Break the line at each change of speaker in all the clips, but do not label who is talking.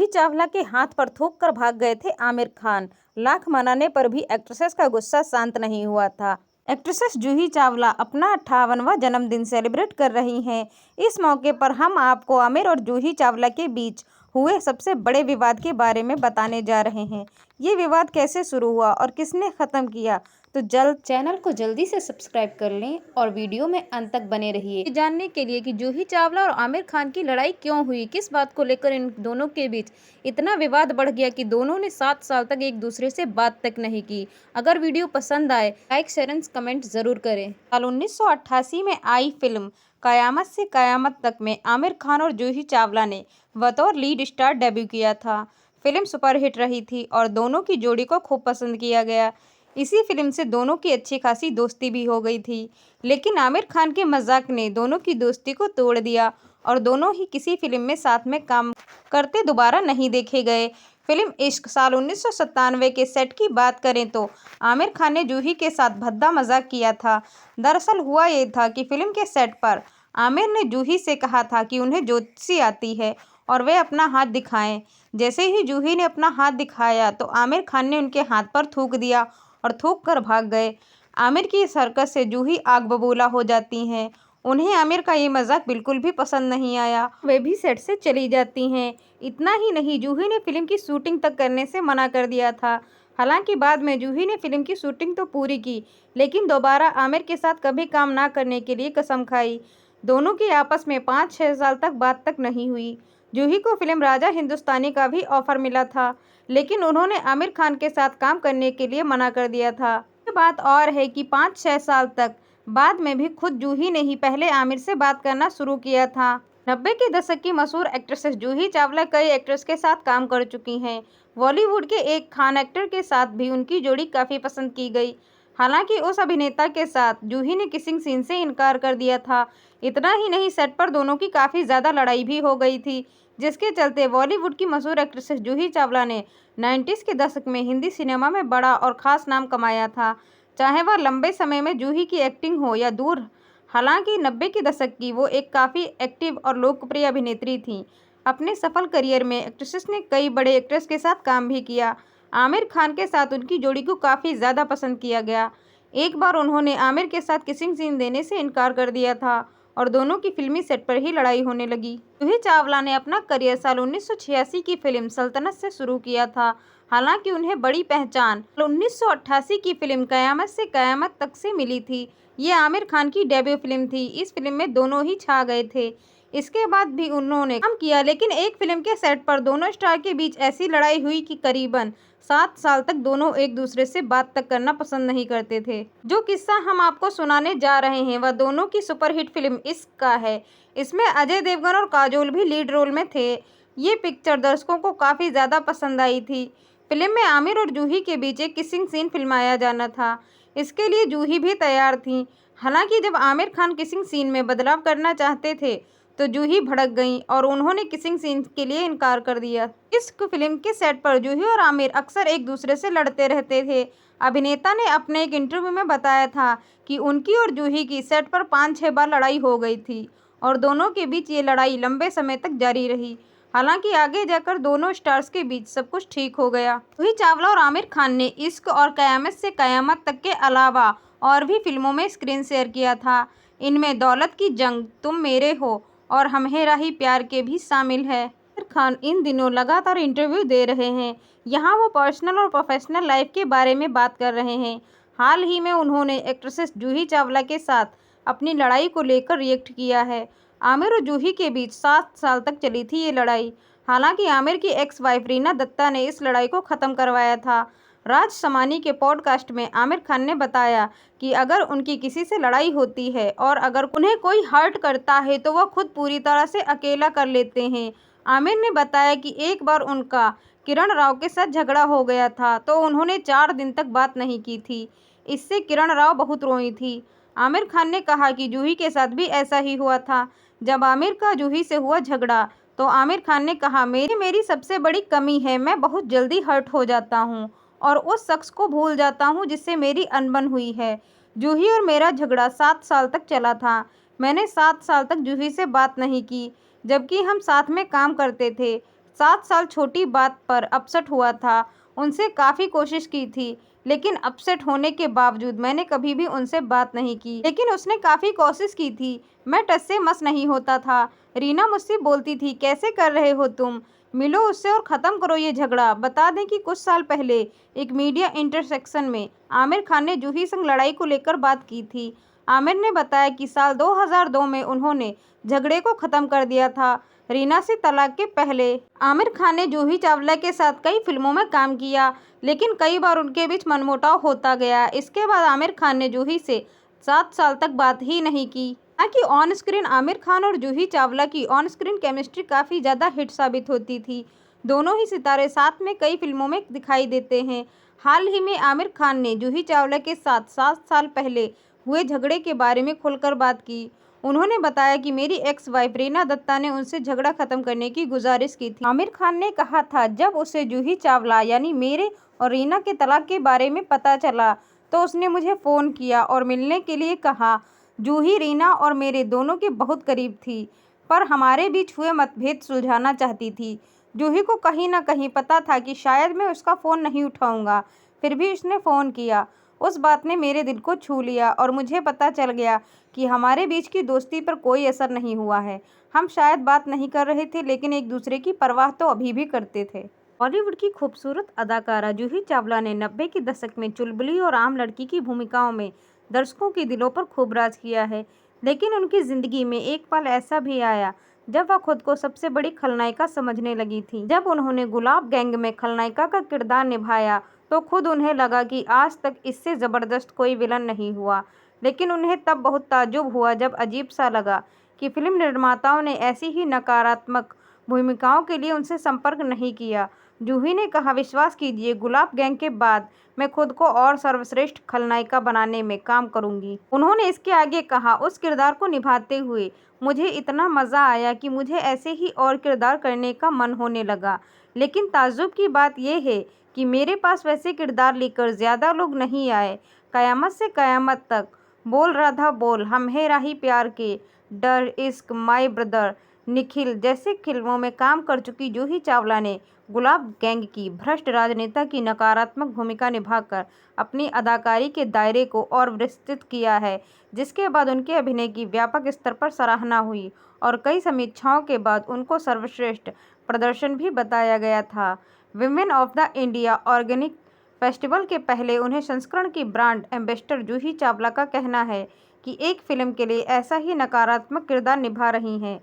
जूही चावला के हाथ पर थूक कर भाग गए थे आमिर खान। लाख मनाने पर भी एक्ट्रेसेस का गुस्सा शांत नहीं हुआ था। एक्ट्रेसेस जूही चावला अपना 58वां जन्मदिन सेलिब्रेट कर रही हैं। इस मौके पर हम आपको आमिर और जूही चावला के बीच हुए सबसे बड़े विवाद के बारे में बताने जा रहे हैं। ये विवाद कैसे शुरू हुआ और किसने खत्म किया, तो चैनल को जल्दी से सब्सक्राइब कर लें और वीडियो में अंत तक बने रहिए जानने के लिए कि जूही चावला और आमिर खान की लड़ाई क्यों हुई, किस बात को लेकर इन दोनों के बीच इतना विवाद बढ़ गया कि दोनों ने 7 साल तक एक दूसरे से बात तक नहीं की। अगर वीडियो पसंद आए लाइक शेयर एंड कमेंट जरूर करें। साल 1988 में आई फिल्म कयामत से कयामत तक में आमिर खान और जूही चावला ने बतौर लीड स्टार डेब्यू किया था। फिल्म सुपरहिट रही थी और दोनों की जोड़ी को खूब पसंद किया गया। इसी फिल्म से दोनों की अच्छी खासी दोस्ती भी हो गई थी, लेकिन आमिर खान के मजाक ने दोनों की दोस्ती को तोड़ दिया और दोनों ही किसी फिल्म में साथ में काम करते दोबारा नहीं देखे गए। फिल्म इश्क साल 1997 के सेट की बात करें तो आमिर खान ने जूही के साथ भद्दा मजाक किया था। दरअसल हुआ ये था कि फिल्म के सेट पर आमिर ने जूही से कहा था कि उन्हें ज्योतिषी आती है और वे अपना हाथ दिखाएं। जैसे ही जूही ने अपना हाथ दिखाया तो आमिर खान ने उनके हाथ पर थूक दिया और थूक कर भाग गए। आमिर की इस हरकत से जूही आग बबूला हो जाती हैं। उन्हें आमिर का ये मजाक बिल्कुल भी पसंद नहीं आया, वे भी सेट से चली जाती हैं। इतना ही नहीं, जूही ने फिल्म की शूटिंग तक करने से मना कर दिया था। हालांकि बाद में जूही ने फिल्म की शूटिंग तो पूरी की, लेकिन दोबारा आमिर के साथ कभी काम ना करने के लिए कसम खाई। दोनों की आपस में 5-6 साल तक बात तक नहीं हुई। जूही को फिल्म राजा हिंदुस्तानी का भी ऑफर मिला था, लेकिन उन्होंने आमिर खान के साथ काम करने के लिए मना कर दिया था। ये बात और है कि 5-6 साल तक बाद में भी खुद जूही ने ही पहले आमिर से बात करना शुरू किया था। 90 के दशक की मशहूर एक्ट्रेसेस जूही चावला कई एक्ट्रेस के साथ काम कर चुकी हैं। बॉलीवुड के एक खान एक्टर के साथ भी उनकी जोड़ी काफ़ी पसंद की गई। हालांकि उस अभिनेता के साथ जूही ने किसिंग सीन से इनकार कर दिया था। इतना ही नहीं, सेट पर दोनों की काफ़ी ज़्यादा लड़ाई भी हो गई थी, जिसके चलते बॉलीवुड की मशहूर एक्ट्रेसेस जूही चावला ने 90s के दशक में हिंदी सिनेमा में बड़ा और ख़ास नाम कमाया था, चाहे वह लंबे समय में जूही की एक्टिंग हो या दूर। हालांकि 90 के दशक की वो एक काफ़ी एक्टिव और लोकप्रिय अभिनेत्री थीं। अपने सफल करियर में एक्ट्रेसेस ने कई बड़े एक्ट्रेस के साथ काम भी किया। आमिर खान के साथ उनकी जोड़ी को काफ़ी ज़्यादा पसंद किया गया। एक बार उन्होंने आमिर के साथ किसिंग सीन देने से इनकार कर दिया था और दोनों की फिल्मी सेट पर ही लड़ाई होने लगी। जूही चावला ने अपना करियर साल 1986 की फिल्म सल्तनत से शुरू किया था। हालांकि उन्हें बड़ी पहचान 1988 की फिल्म कयामत से कयामत तक से मिली थी। ये आमिर खान की डेब्यू फिल्म थी। इस फिल्म में दोनों ही छा गए थे। इसके बाद भी उन्होंने काम किया, लेकिन एक फिल्म के सेट पर दोनों स्टार के बीच ऐसी लड़ाई हुई कि करीबन 7 साल तक दोनों एक दूसरे से बात तक करना पसंद नहीं करते थे। जो किस्सा हम आपको सुनाने जा रहे हैं वह दोनों की सुपरहिट फिल्म इश्क का है। इसमें अजय देवगन और काजोल भी लीड रोल में थे। ये पिक्चर दर्शकों को काफ़ी ज़्यादा पसंद आई थी। फिल्म में आमिर और जूही के बीच एक किसिंग सीन फिल्माया जाना था। इसके लिए जूही भी तैयार थी। हालांकि जब आमिर खान किसिंग सीन में बदलाव करना चाहते थे तो जूही भड़क गईं और उन्होंने किसिंग सीन के लिए इनकार कर दिया। इस फिल्म के सेट पर जूही और आमिर अक्सर एक दूसरे से लड़ते रहते थे। अभिनेता ने अपने एक इंटरव्यू में बताया था कि उनकी और जूही की सेट पर 5-6 बार लड़ाई हो गई थी और दोनों के बीच ये लड़ाई लंबे समय तक जारी रही। हालांकि आगे जाकर दोनों स्टार्स के बीच सब कुछ ठीक हो गया। जूही चावला और आमिर खान ने इश्क और कयामत से कयामत तक के अलावा और भी फिल्मों में स्क्रीन शेयर किया था। इनमें दौलत की जंग, तुम मेरे हो और हमहेरा ही प्यार के भी शामिल है। आमिर खान इन दिनों लगातार इंटरव्यू दे रहे हैं। यहाँ वो पर्सनल और प्रोफेशनल लाइफ के बारे में बात कर रहे हैं। हाल ही में उन्होंने एक्ट्रेसेस जूही चावला के साथ अपनी लड़ाई को लेकर रिएक्ट किया है। आमिर और जूही के बीच 7 साल तक चली थी ये लड़ाई। हालांकि आमिर की एक्स वाइफ रीना दत्ता ने इस लड़ाई को ख़त्म करवाया था। राज समानी के पॉडकास्ट में आमिर खान ने बताया कि अगर उनकी किसी से लड़ाई होती है और अगर उन्हें कोई हर्ट करता है तो वह खुद पूरी तरह से अकेला कर लेते हैं। आमिर ने बताया कि एक बार उनका किरण राव के साथ झगड़ा हो गया था तो उन्होंने 4 दिन तक बात नहीं की थी। इससे किरण राव बहुत रोई थी। आमिर खान ने कहा कि जूही के साथ भी ऐसा ही हुआ था। जब आमिर का जूही से हुआ झगड़ा तो आमिर खान ने कहा, मेरी सबसे बड़ी कमी है, मैं बहुत जल्दी हर्ट हो जाता हूँ और उस शख्स को भूल जाता हूँ जिससे मेरी अनबन हुई है। जूही और मेरा झगड़ा 7 साल तक चला था। मैंने 7 साल तक जूही से बात नहीं की, जबकि हम साथ में काम करते थे। 7 साल छोटी बात पर अपसेट हुआ था। उनसे काफ़ी कोशिश की थी, लेकिन अपसेट होने के बावजूद मैंने कभी भी उनसे बात नहीं की। लेकिन उसने काफ़ी कोशिश की थी। मैं टस से मस नहीं होता था। रीना मुझसे बोलती थी, कैसे कर रहे हो तुम? मिलो उससे और ख़त्म करो ये झगड़ा। बता दें कि कुछ साल पहले एक मीडिया इंटरसेक्शन में आमिर खान ने जूही संग लड़ाई को लेकर बात की थी। आमिर ने बताया कि साल 2002 में उन्होंने झगड़े को ख़त्म कर दिया था। रीना से तलाक के पहले आमिर खान ने जूही चावला के साथ कई फिल्मों में काम किया, लेकिन कई बार उनके बीच मनमुटाव होता गया। इसके बाद आमिर खान ने जूही से 7 साल तक बात ही नहीं की। हालांकि ऑन स्क्रीन आमिर खान और जूही चावला की ऑन स्क्रीन केमिस्ट्री काफ़ी ज़्यादा हिट साबित होती थी। दोनों ही सितारे साथ में कई फिल्मों में दिखाई देते हैं। हाल ही में आमिर खान ने जूही चावला के साथ 7 साल पहले हुए झगड़े के बारे में खुलकर बात की। उन्होंने बताया कि मेरी एक्स वाइफ रीना दत्ता ने उनसे झगड़ा खत्म करने की गुजारिश की थी। आमिर खान ने कहा था, जब उसे जूही चावला यानी मेरे और रीना के तलाक के बारे में पता चला तो उसने मुझे फ़ोन किया और मिलने के लिए कहा। जूही रीना और मेरे दोनों के बहुत करीब थी, पर हमारे बीच हुए मतभेद सुलझाना चाहती थी। जूही को कहीं ना कहीं पता था कि शायद मैं उसका फ़ोन नहीं उठाऊंगा, फिर भी उसने फ़ोन किया। उस बात ने मेरे दिल को छू लिया और मुझे पता चल गया कि हमारे बीच की दोस्ती पर कोई असर नहीं हुआ है। हम शायद बात नहीं कर रहे थे, लेकिन एक दूसरे की परवाह तो अभी भी करते थे। बॉलीवुड की खूबसूरत अदाकारा जूही चावला ने 90 के दशक में चुलबुली और आम लड़की की भूमिकाओं में दर्शकों के दिलों पर खूब राज किया है। लेकिन उनकी ज़िंदगी में एक पल ऐसा भी आया जब वह खुद को सबसे बड़ी खलनायिका समझने लगी थी। जब उन्होंने गुलाब गैंग में खलनायिका का किरदार निभाया तो खुद उन्हें लगा कि आज तक इससे ज़बरदस्त कोई विलन नहीं हुआ। लेकिन उन्हें तब बहुत ताज्जुब हुआ जब अजीब सा लगा कि फिल्म निर्माताओं ने ऐसी ही नकारात्मक भूमिकाओं के लिए उनसे संपर्क नहीं किया। जूही ने कहा, विश्वास कीजिए, गुलाब गैंग के बाद मैं खुद को और सर्वश्रेष्ठ खलनायिका बनाने में काम करूंगी। उन्होंने इसके आगे कहा, उस किरदार को निभाते हुए मुझे इतना मज़ा आया कि मुझे ऐसे ही और किरदार करने का मन होने लगा। लेकिन ताज्जुब की बात यह है कि मेरे पास वैसे किरदार लेकर ज़्यादा लोग नहीं आए। कयामत से कयामत तक, बोल राधा बोल, हम हैं राही प्यार के, डर, इश्क, माय ब्रदर, निखिल जैसे फिल्मों में काम कर चुकी जूही चावला ने गुलाब गैंग की भ्रष्ट राजनेता की नकारात्मक भूमिका निभाकर अपनी अदाकारी के दायरे को और विस्तृत किया है, जिसके बाद उनके अभिनय की व्यापक स्तर पर सराहना हुई और कई समीक्षाओं के बाद उनको सर्वश्रेष्ठ प्रदर्शन भी बताया गया था। Women of the India organic festival के पहले उन्हें संस्करण की ब्रांड एम्बेसडर जूही चावला का कहना है कि एक फिल्म के लिए ऐसा ही नकारात्मक किरदार निभा रही हैं।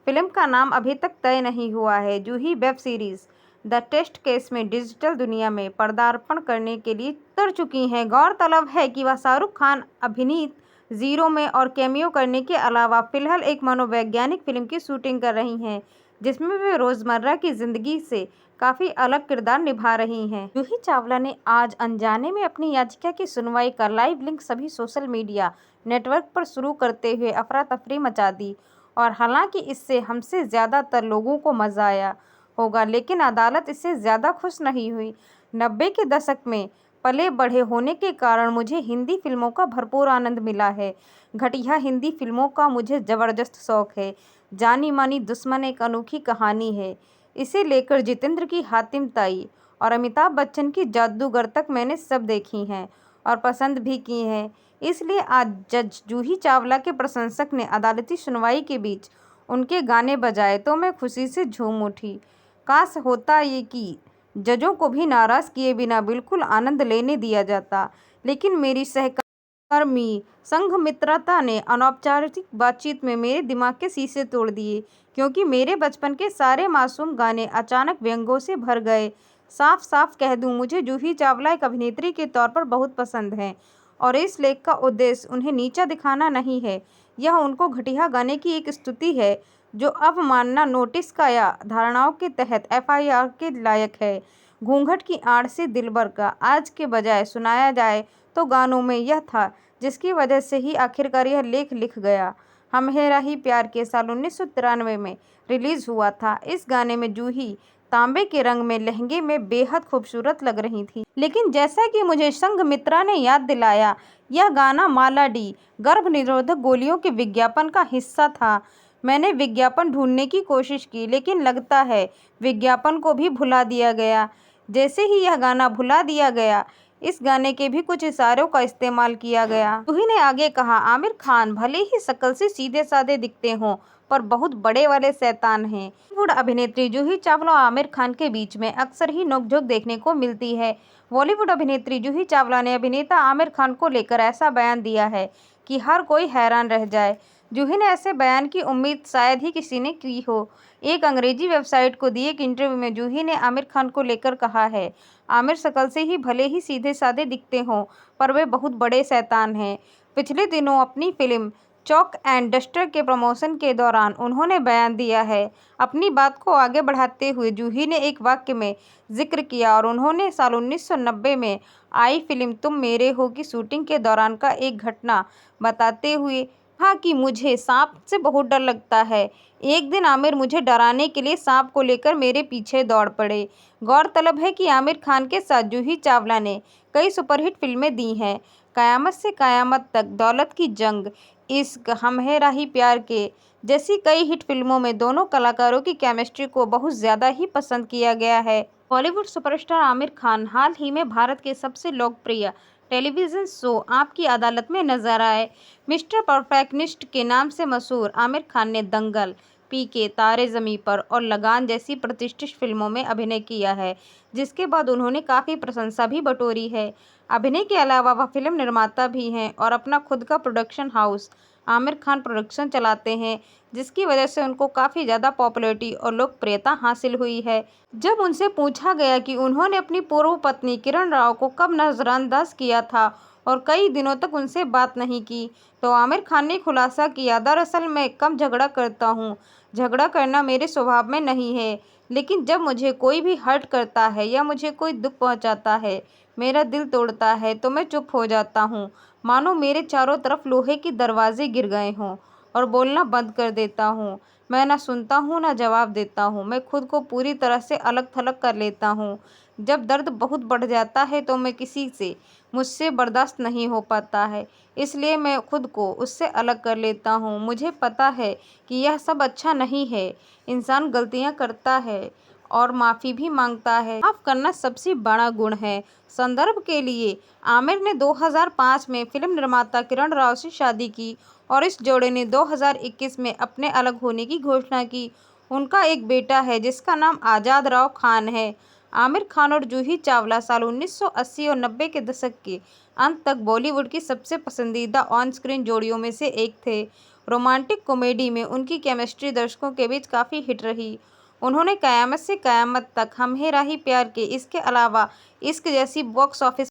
फिल्म का नाम अभी तक तय नहीं हुआ है। Juhi web series the test case में डिजिटल दुनिया में पदार्पण करने के लिए उतर चुकी हैं। गौरतलब है कि वह शाहरुख खान अभिनीत जीरो में और कैमियो करने के अलावा फिलहाल एक मनोवैज्ञानिक फिल्म की शूटिंग कर रही हैं, जिसमें वे रोज़मर्रा की ज़िंदगी से काफ़ी अलग किरदार निभा रही हैं। जूही चावला ने आज अनजाने में अपनी याचिका की सुनवाई का लाइव लिंक सभी सोशल मीडिया नेटवर्क पर शुरू करते हुए अफरा तफरी मचा दी। और हालांकि इससे हमसे ज़्यादातर लोगों को मज़ा आया होगा, लेकिन अदालत इससे ज़्यादा खुश नहीं हुई। 90 के दशक में पले बढ़े होने के कारण मुझे हिंदी फिल्मों का भरपूर आनंद मिला है। घटिया हिंदी फिल्मों का मुझे ज़बरदस्त शौक़ है। जानी मानी दुश्मन एक अनोखी कहानी है, इसे लेकर जितेंद्र की हातिम ताई और अमिताभ बच्चन की जादूगर तक मैंने सब देखी हैं और पसंद भी की हैं। इसलिए आज जज जूही चावला के प्रशंसक ने अदालती सुनवाई के बीच उनके गाने बजाए तो मैं खुशी से झूम उठी। काश होता ये कि जजों को भी नाराज़ किए बिना बिल्कुल आनंद लेने दिया जाता, लेकिन मेरी सहकर्मी संघमित्रता ने अनौपचारिक बातचीत में मेरे दिमाग के शीशे तोड़ दिए, क्योंकि मेरे बचपन के सारे मासूम गाने अचानक व्यंग्यों से भर गए। साफ साफ कह दूं, मुझे जूही चावला एक अभिनेत्री के तौर पर बहुत पसंद हैं और इस लेख का उद्देश्य उन्हें नीचा दिखाना नहीं है। यह उनको घटिया गाने की एक स्तुति है जो अवमानना नोटिस का या धारणाओं के तहत एफआईआर के लायक है। घूंघट की आड़ से दिलबर का आज के बजाय सुनाया जाए तो गानों में यह था जिसकी वजह से ही आखिरकार यह लेख लिख गया। हम हैं राही प्यार के साल 1993 में रिलीज़ हुआ था। इस गाने में जूही तांबे के रंग में लहंगे में बेहद खूबसूरत लग रही थी। लेकिन जैसा कि मुझे संघमित्रा ने याद दिलाया, यह गाना माला डी गर्भ निरोधक गोलियों के विज्ञापन का हिस्सा था मैंने विज्ञापन ढूंढने की कोशिश की, लेकिन लगता है विज्ञापन को भी भुला दिया गया। जैसे ही यह गाना भुला दिया गया, इस गाने के भी कुछ इशारों का इस्तेमाल किया गया। जूही ने आगे कहा, आमिर खान भले ही शक्ल से सीधे साधे दिखते हों, पर बहुत बड़े वाले शैतान हैं। बॉलीवुड अभिनेत्री जूही चावला और आमिर खान के बीच में अक्सर ही नोकझोंक देखने को मिलती है। बॉलीवुड अभिनेत्री जूही चावला ने अभिनेता आमिर खान को लेकर ऐसा बयान दिया है कि हर कोई हैरान रह जाए। जूही ने ऐसे बयान की उम्मीद शायद ही किसी ने की हो। एक अंग्रेजी वेबसाइट को दिए एक इंटरव्यू में जूही ने आमिर खान को लेकर कहा है, आमिर शक्ल से ही भले ही सीधे साधे दिखते हों, पर वे बहुत बड़े शैतान हैं। पिछले दिनों अपनी फिल्म चॉक एंड डस्टर के प्रमोशन के दौरान उन्होंने बयान दिया है। अपनी बात को आगे बढ़ाते हुए जूही ने एक वाक्य में जिक्र किया और उन्होंने साल 1990 में आई फिल्म तुम मेरे हो की शूटिंग के दौरान का एक घटना बताते हुए कहा कि मुझे सांप से बहुत डर लगता है। एक दिन आमिर मुझे डराने के लिए सांप को लेकर मेरे पीछे दौड़ पड़े। गौरतलब है कि आमिर खान के साथ जूही चावला ने कई सुपरहिट फिल्में दी हैं। कयामत से कयामत तक, दौलत की जंग, इश्क, हम हैं राही प्यार के जैसी कई हिट फिल्मों में दोनों कलाकारों की केमिस्ट्री को बहुत ज़्यादा ही पसंद किया गया है। बॉलीवुड सुपरस्टार आमिर खान हाल ही में भारत के सबसे लोकप्रिय टेलीविज़न शो आपकी अदालत में नजर आए। मिस्टर परफेक्शनिस्ट के नाम से मशहूर आमिर खान ने दंगल, पीके, तारे ज़मीं पर और लगान जैसी प्रतिष्ठित फिल्मों में अभिनय किया है, जिसके बाद उन्होंने काफ़ी प्रशंसा भी बटोरी है। अभिनय के अलावा वह फिल्म निर्माता भी हैं और अपना खुद का production house Aamir Khan production चलाते हैं, जिसकी वजह से उनको काफ़ी ज़्यादा पॉपुलैरिटी और लोकप्रियता हासिल हुई है। जब उनसे पूछा गया कि उन्होंने अपनी पूर्व पत्नी किरण राव को कब नज़रअंदाज किया था और कई दिनों तक उनसे बात नहीं की, तो आमिर खान ने खुलासा किया, दरअसल मैं कम झगड़ा करता हूँ। झगड़ा करना मेरे स्वभाव में नहीं है, लेकिन जब मुझे कोई भी हर्ट करता है या मुझे कोई दुख पहुँचाता है, मेरा दिल तोड़ता है, तो मैं चुप हो जाता हूँ, मानो मेरे चारों तरफ लोहे के दरवाजे गिर गए हों, और बोलना बंद कर देता हूँ। मैं ना सुनता हूँ ना जवाब देता हूँ, मैं खुद को पूरी तरह से अलग थलग कर लेता हूँ। जब दर्द बहुत बढ़ जाता है तो मैं किसी से मुझसे बर्दाश्त नहीं हो पाता है, इसलिए मैं खुद को उससे अलग कर लेता हूँ। मुझे पता है कि यह सब अच्छा नहीं है, इंसान गलतियाँ करता है और माफ़ी भी मांगता है। माफ़ करना सबसे बड़ा गुण है। संदर्भ के लिए, आमिर ने 2005 में फिल्म निर्माता किरण राव से शादी की और इस जोड़े ने 2021 में अपने अलग होने की घोषणा की। उनका एक बेटा है जिसका नाम आज़ाद राव खान है। आमिर खान और जूही चावला साल 1980 और 90 के दशक के अंत तक बॉलीवुड की सबसे पसंदीदा ऑन स्क्रीन जोड़ियों में से एक थे। रोमांटिक कॉमेडी में उनकी केमिस्ट्री दर्शकों के बीच काफ़ी हिट रही। उन्होंने कयामत से कयामत तक, हम हैं राही प्यार के, इसके अलावा इश्क जैसी बॉक्स ऑफिस